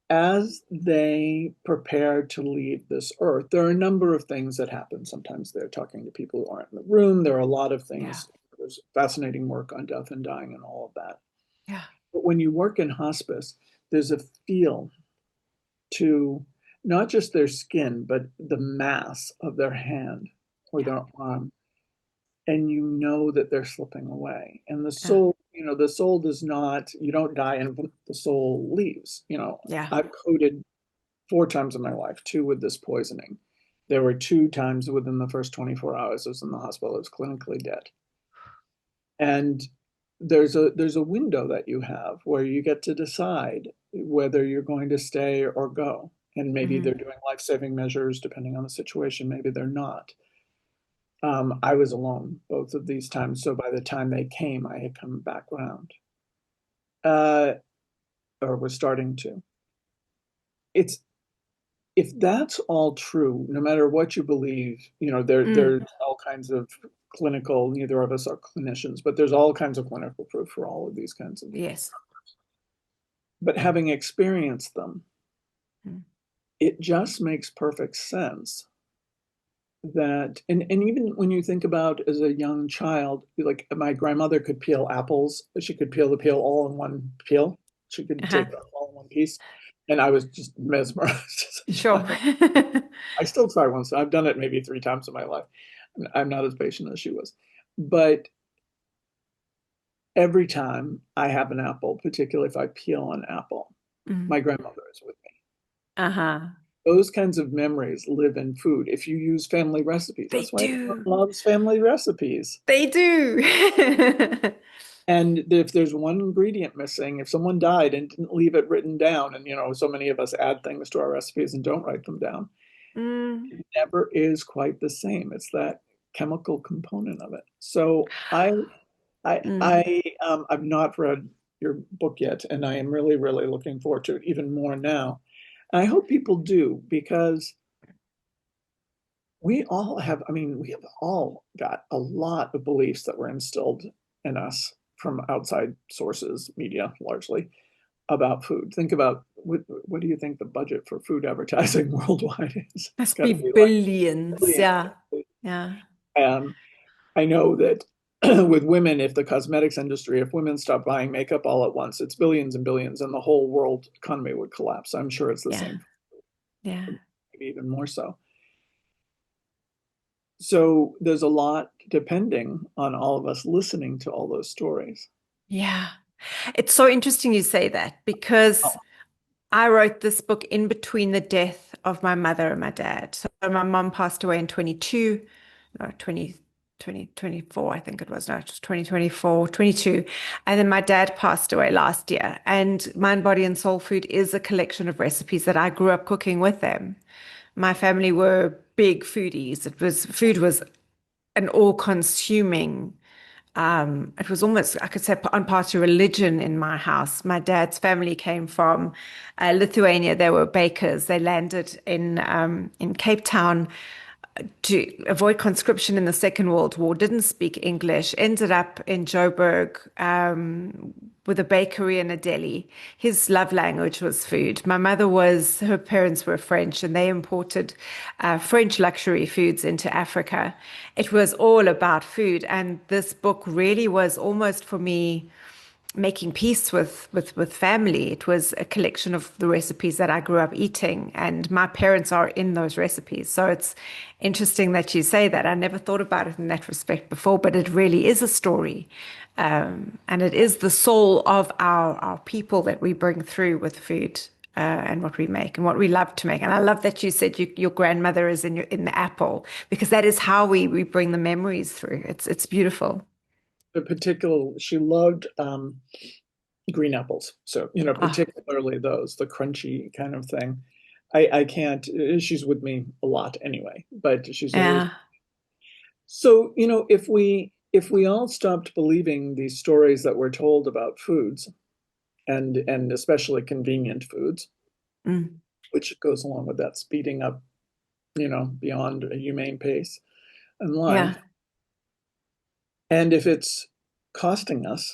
as they prepare to leave this earth, there are a number of things that happen. Sometimes they're talking to people who aren't in the room. There are a lot of Yeah. things. There's fascinating work on death and dying and all of that. Yeah. But when you work in hospice, there's a feel to not just their skin, but the mass of their hand or Yeah. their arm. And you know that they're slipping away. And Yeah. the soul does not, you don't die and the soul leaves. Yeah. I've coded 4 times in my life, two with this poisoning. There were 2 times within the first 24 hours I was in the hospital. I was clinically dead. And there's a window that you have where you get to decide whether you're going to stay or go. And maybe they're Hmm. doing life-saving measures depending on the situation. Maybe they're not. I was alone both of these times. So by the time they came, I had come back around, uh, or was starting to. It's if that's all true, no matter what you believe, Mm. there's all kinds of clinical. Neither of us are clinicians, but there's all kinds of clinical proof for all of these kinds of. Yes. But having experienced them, Mm. it just makes perfect sense that and even when you think about as a young child, like my grandmother could peel apples, she could peel the peel all in one peel. She could Uh-huh. take them all in one piece. And I was just mesmerized as a Sure. child. I still try once. I've done it maybe 3 times in my life. I'm not as patient as she was. But every time I have an apple, particularly if I peel an apple, Mm. my grandmother is with me. Uh-huh. Those kinds of memories live in food if you use family recipes. They That's why everyone do. loves family recipes. They do. And if there's one ingredient missing, if someone died and didn't leave it written down, and so many of us add things to our recipes and don't write them down, Mm. it never is quite the same. It's that chemical component of it. So Mm. I've not read your book yet, and I am really, really looking forward to it even more now. And I hope people do, because we have all got a lot of beliefs that were instilled in us from outside sources, media largely, about food. Think about what do you think the budget for food advertising worldwide is? It's Must got be to be like billions. billions. Yeah. Yeah. I know that with women, if the cosmetics industry, if women stop buying makeup all at once, it's billions and billions, and the whole world economy would collapse. I'm sure it's the Yeah. same, Yeah. maybe even more so. So there's a lot depending on all of us listening to all those stories. Yeah. It's so interesting you say that because Oh, I wrote this book in between the death of my mother and my dad. So my mom passed away in 22, no, 2024, I think it was. No, it was 2024, 22. And then my dad passed away last year. And Mind, Body, and Soul Food is a collection of recipes that I grew up cooking with them. My family were big foodies. Food was an all-consuming it was almost, I could say, on part of religion in my house. My dad's family came from Lithuania. They were bakers. They landed in Cape Town to avoid conscription in the Second World War, didn't speak English, ended up in Joburg with a bakery and a deli. His love language was food. Her parents were French and they imported French luxury foods into Africa. It was all about food. And this book really was almost for me making peace with family. It was a collection of the recipes that I grew up eating, and my parents are in those recipes. So it's interesting that you say that. I never thought about it in that respect before, but it really is a story. And it is the soul of our people that we bring through with food. And what we make and what we love to make. And I love that you said your grandmother is in the apple, because that is how we bring the memories through. It's beautiful. she loved green apples. So, Oh, particularly those, the crunchy kind of thing. I can't, she's with me a lot anyway, but she's always, yeah, so, if we all stopped believing these stories that we're told about foods, and especially convenient foods, mm, which goes along with that speeding up, beyond a humane pace in life. yeah, And if it's costing us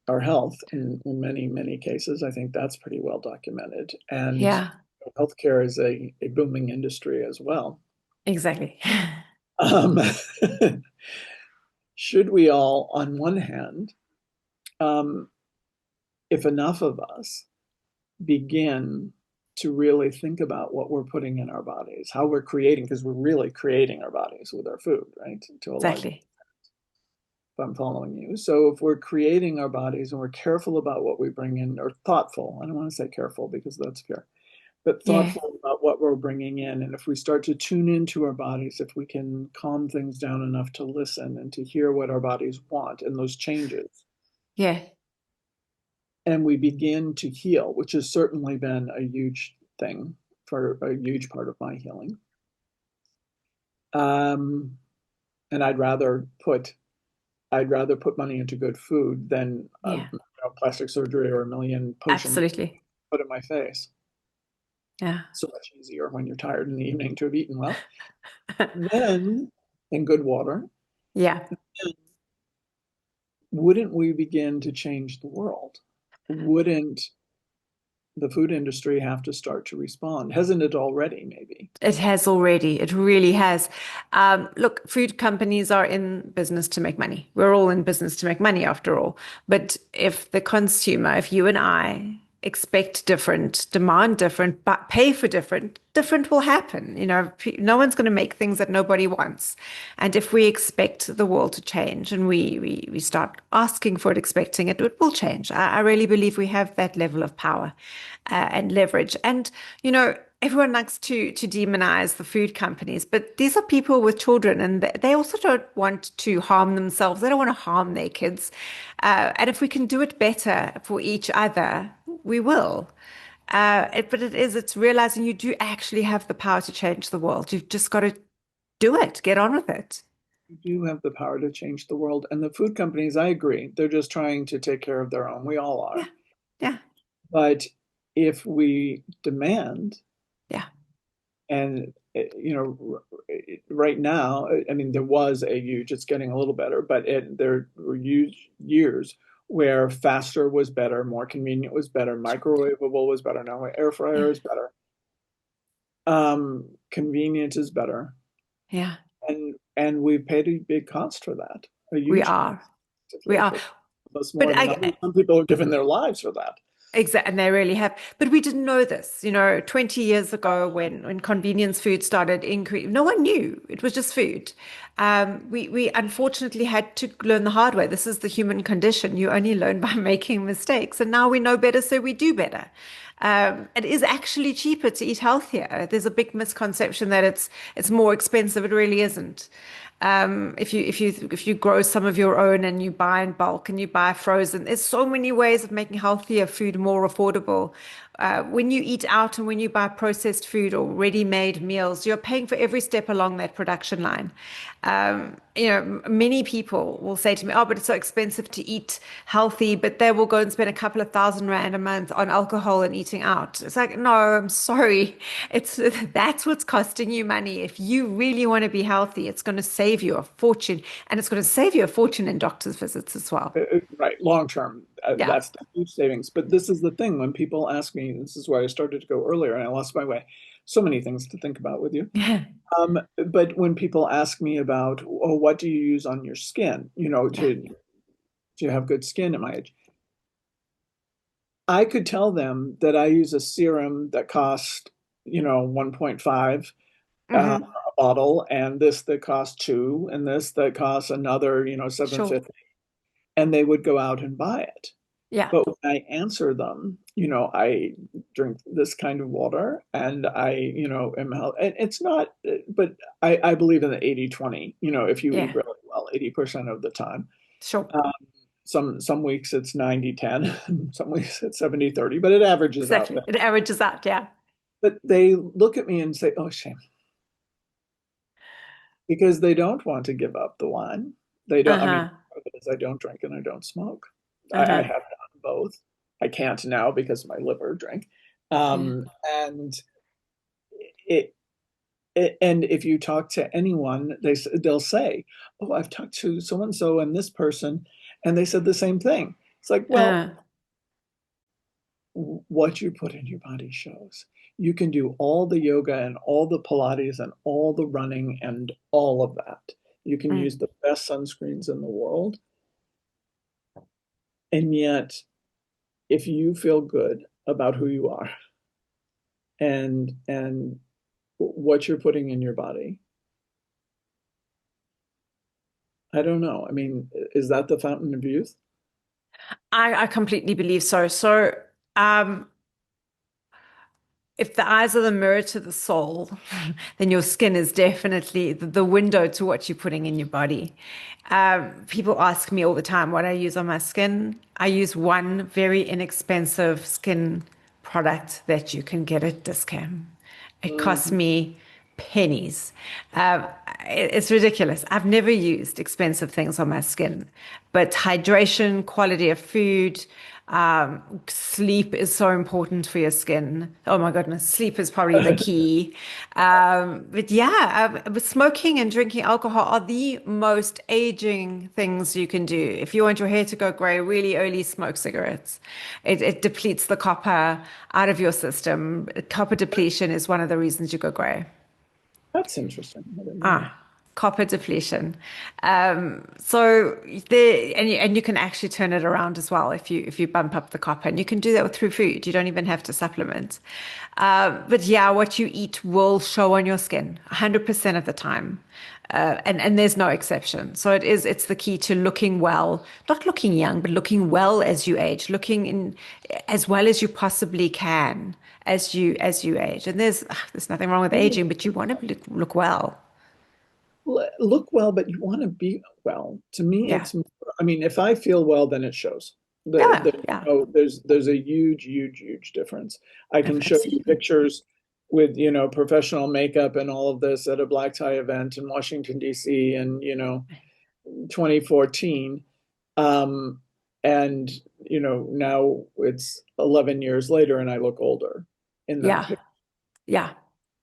our health in many, many cases, I think that's pretty well documented. And yeah, healthcare is a booming industry as well. exactly. Um, should we all, on one hand, um, if enough of us begin to really think about what we're putting in our bodies, how we're creating, because we're really creating our bodies with our food, right? To a large, Exactly. if I'm following you. So if we're creating our bodies and we're careful about what we bring in, or thoughtful, I don't want to say careful because that's pure, but Yeah, thoughtful about what we're bringing in. And if we start to tune into our bodies, if we can calm things down enough to listen and to hear what our bodies want and those changes, yeah, and we begin to heal, which has certainly been a huge thing for a huge part of my healing. Um, and I'd rather put money into good food than yeah, plastic surgery or a million potions absolutely. put in my face. Yeah, So much easier when you're tired in the evening to have eaten well. Then, in good water, yeah. wouldn't we begin to change the world? Wouldn't the food industry have to start to respond? Hasn't it already, maybe? It has already. It really has. Look, food companies are in business to make money. We're all in business to make money after all. But if the consumer, if you and I expect different, demand different, but pay for different, different will happen. No one's going to make things that nobody wants. And if we expect the world to change and we start asking for it, expecting it, it will change. I really believe we have that level of power and leverage. And, everyone likes to demonize the food companies, but these are people with children, and they also don't want to harm themselves. They don't want to harm their kids. And if we can do it better for each other, we will. It's realizing you do actually have the power to change the world. You've just got to do it, get on with it. You do have the power to change the world. And the food companies, I agree, they're just trying to take care of their own. We all Yeah, are. yeah, But if we demand, yeah, and right now, I mean, there was a huge, it's getting a little better, but there were huge years where faster was better, more convenient was better, microwavable was better. Now air fryer yeah, is better. Convenience is better. yeah. And we've paid a big cost for that, a We huge are. cost. We are. For us more But than others. Some people have given their lives for that. exactly, and they really have. But we didn't know this, 20 years ago when convenience food started increasing, no one knew. It was just food. We unfortunately had to learn the hard way. This is the human condition. You only learn by making mistakes. And now we know better, so we do better. It is actually cheaper to eat healthier. There's a big misconception that it's more expensive. It really isn't. If you grow some of your own and you buy in bulk and you buy frozen, there's so many ways of making healthier food more affordable. When you eat out and when you buy processed food or ready-made meals, you're paying for every step along that production line. Many people will say to me, "Oh, but it's so expensive to eat healthy," but they will go and spend a couple of thousand rand a month on alcohol and eating out. It's like, no, I'm sorry. That's what's costing you money. If you really want to be healthy, it's going to save you a fortune, and it's going to save you a fortune in doctor's visits as well. Right, long term, Yeah. that's the huge savings. But this is the thing, when people ask me, this is why I started to go earlier and I lost my way. So many things to think about with you. Yeah. But when people ask me about, oh, what do you use on your skin, Yeah. to have good skin at my age, I could tell them that I use a serum that costs, 1.5 a Hmm. bottle, and this that costs two, and this that costs another, Sure. 750, and they would go out and buy it. Yeah. But when I answer them, I drink this kind of water and am healthy. And it's not, but I believe in the 80-20, if you eat Yeah. really well, 80% of the time. Sure. Um, some weeks it's 90-10, some weeks it's 70-30, but it averages out Exactly. there. It averages out. Yeah. But they look at me and say, oh, shame, because they don't want to give up the wine. They don't, I mean, Uh-huh. I don't drink and I don't smoke. I Uh-huh. have done both. I can't now because my liver drank. Yeah. And it, and if you talk to anyone, they'll say, "Oh, I've talked to so and so and this person, and they said the same thing." It's like, well, Uh, what you put in your body shows. You can do all the yoga and all the Pilates and all the running and all of that. You can use mm. the best sunscreens in the world. And yet, if you feel good about who you are and what you're putting in your body, I don't know. I mean, is that the fountain of youth? I completely believe so. So, um, if the eyes are the mirror to the soul, then your skin is definitely the window to what you're putting in your body. People ask me all the time what I use on my skin. I use one very inexpensive skin product that you can get at discount. It costs Mhm. me pennies. Um, it's ridiculous. I've never used expensive things on my skin, but hydration, quality of food, sleep is so important for your skin. Oh my goodness, sleep is probably the key. But yeah, smoking and drinking alcohol are the most aging things you can do. If you want your hair to go gray really early, smoke cigarettes. It depletes the copper out of your system. Copper depletion is one of the reasons you go gray. That's interesting. I didn't know that. Ah, copper depletion. So there, and you can actually turn it around as well if you bump up the copper, and you can do that through food. You don't even have to supplement. But yeah, what you eat will show on your skin 100% of the time. And there's no exception. So it's the key to looking well, not looking young, but looking well as you age, looking in as well as you possibly can as you age. And there's nothing wrong with aging, but you want to look well. Look well, but you want to be well. To me, Yeah. it's, I mean, if I feel well, then it shows. Yeah. Yeah. There's a huge, huge, huge difference. I can show you Absolutely. pictures. with, professional makeup and all of this at a black tie event in Washington, D.C. in, 2014. Um, and, now it's 11 years later and I look older in that Yeah. picture. Yeah.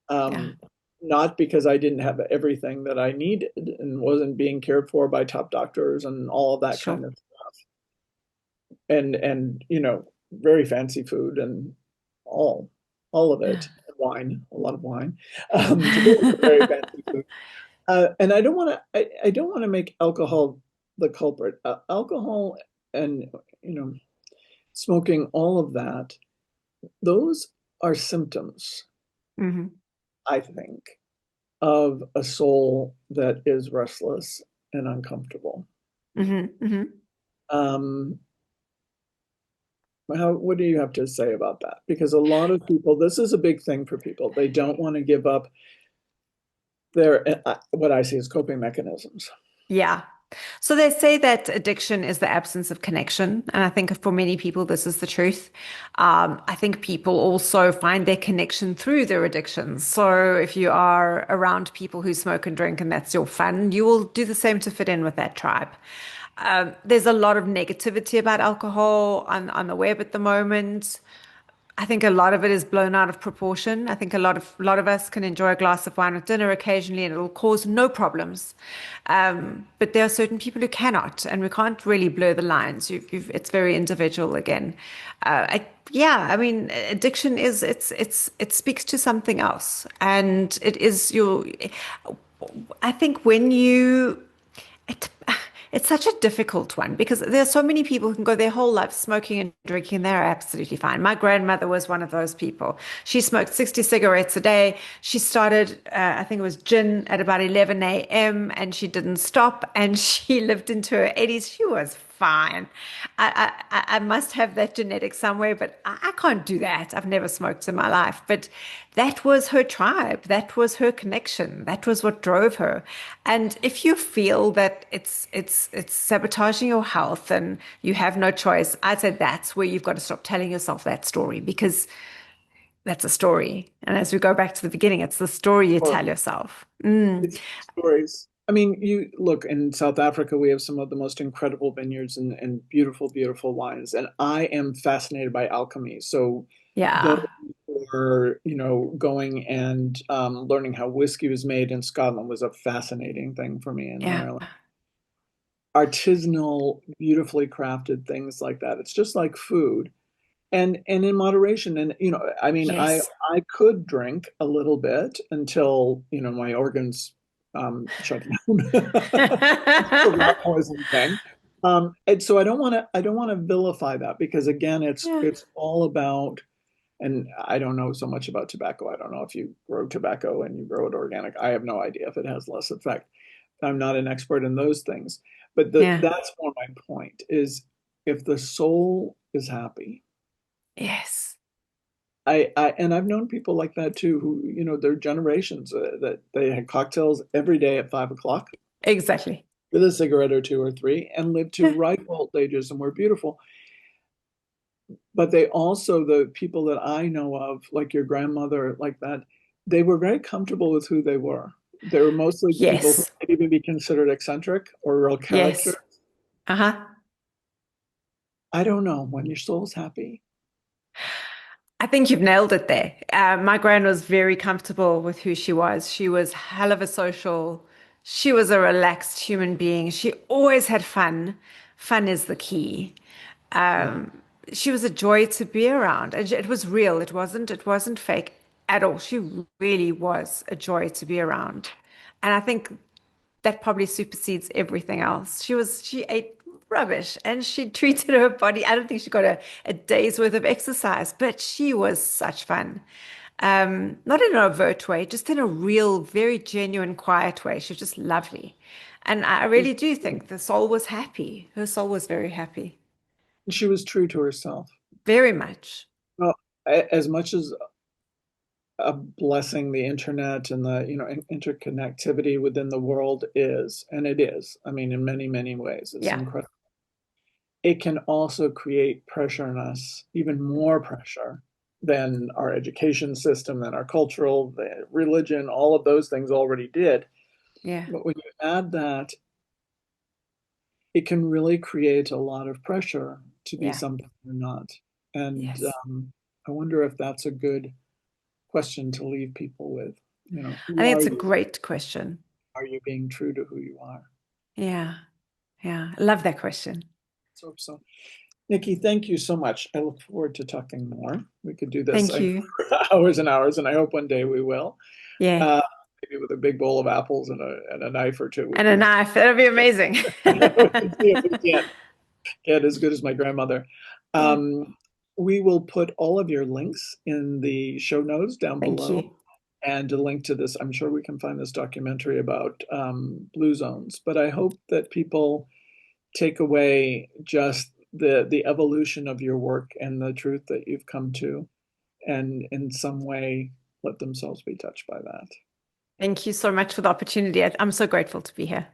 Yeah. Um, not because I didn't have everything that I needed and wasn't being cared for by top doctors and all of that kind Sure. of and very fancy food and all of Yeah. it, wine, a lot of wine, to go with the very fancy food. And I don't want to make alcohol the culprit. Alcohol and you know smoking, all of that, those are symptoms, Hmm. I think, of a soul that is restless and uncomfortable. Hmm. Hmm. Um, what do you have to say about that? Because a lot of people, this is a big thing for people. They don't want to give up their, what I see as coping mechanisms. Yeah. So they say that addiction is the absence of connection. And I think for many people, this is the truth. I think people also find their connection through their addictions. So if you are around people who smoke and drink and that's your fun, you will do the same to fit in with that tribe. There's a lot of negativity about alcohol on the web at the moment. I think a lot of it is blown out of proportion. I think a lot of us can enjoy a glass of wine at dinner occasionally, and it'll cause no problems. But there are certain people who cannot, and we can't really blur the lines. It's very individual again. Yeah, I mean, addiction is it speaks to something else, and it is your. I think when you it, it's such a difficult one because there are so many people who can go their whole life smoking and drinking. They're absolutely fine. My grandmother was one of those people. She smoked 60 cigarettes a day. She started, I think it was gin at about 11 a.m. and she didn't stop and she lived into her 80s. She was fine. I must have that genetic somewhere, but I can't do that. I've never smoked in my life. But that was her tribe. That was her connection. That was what drove her. And if you feel that it's sabotaging your health and you have no choice, I'd say that's where you've got to stop telling yourself that story because that's a story. And as we go back to the beginning, it's the story you Or tell yourself. Mm, it's stories. I mean, you look in South Africa, we have some of the most incredible vineyards and beautiful, beautiful wines. And I am fascinated by alchemy. So going yeah. or, going and learning how whiskey was made in Scotland was a fascinating thing for me in Yeah. Ireland. Artisanal, beautifully crafted things like that. It's just like food. And in moderation. And I mean, I Yes. I could drink a little bit until my organs shut down. The rat poison thing. And so I don't want to vilify that because again, it's Yeah. it's all about. And I don't know so much about tobacco. I don't know if you grow tobacco and you grow it organic. I have no idea if it has less effect. I'm not an expert in those things. But Yeah. that's more my point is if the soul is happy. Yes. And I've known people like that too, who, there are generations that they had cocktails every day at 5 o'clock Exactly. with a cigarette or two or three and lived to Yeah. ripe old ages and were beautiful. But they also, the people that I know of, like your grandmother, like that, they were very comfortable with who they were. They were mostly people who Yes. might even be considered eccentric or real character. Yes. Uh-huh. I don't know, when your soul's happy. I think you've nailed it there. My gran was very comfortable with who she was. She was hell of a social. She was a relaxed human being. She always had fun. Fun is the key. Yeah. She was a joy to be around. And it was real. It wasn't fake at all. She really was a joy to be around. And I think that probably supersedes everything else. She ate rubbish and she treated her body. I don't think she got a day's worth of exercise, but she was such fun. Not in an overt way, just in a real, very genuine, quiet way. She was just lovely. And I really do think the soul was happy. Her soul was very happy. She was true to herself. Very much. Well, as much as a blessing the internet and the interconnectivity within the world is, and it is, I mean, in many, many ways it's Yeah. incredible. It can also create pressure on us, even more pressure, than our education system, than our cultural, the religion, all of those things already did. Yeah. But when you add that, it can really create a lot of pressure to be Yeah. something you're not. And Yes. I wonder if that's a good question to leave people with. You know, I who think are it's a you? great question. Are you being true to who you are? Yeah. Yeah. I love that question. So, so Nicci, thank you so much. I look forward to talking more. We could do this, Thank I know, you. for hours and hours, and I hope one day we will. Yeah. Uh, Maybe with a big bowl of apples and a knife or two, we And a can knife. That'll be amazing. we can see if we can't get as good as my grandmother. Yeah. Um, we will put all of your links in the show notes down Thank below, you. and a link to this. I'm sure we can find this documentary about blue zones. But I hope that people take away just the evolution of your work and the truth that you've come to, and in some way let themselves be touched by that. Thank you so much for the opportunity. I'm so grateful to be here.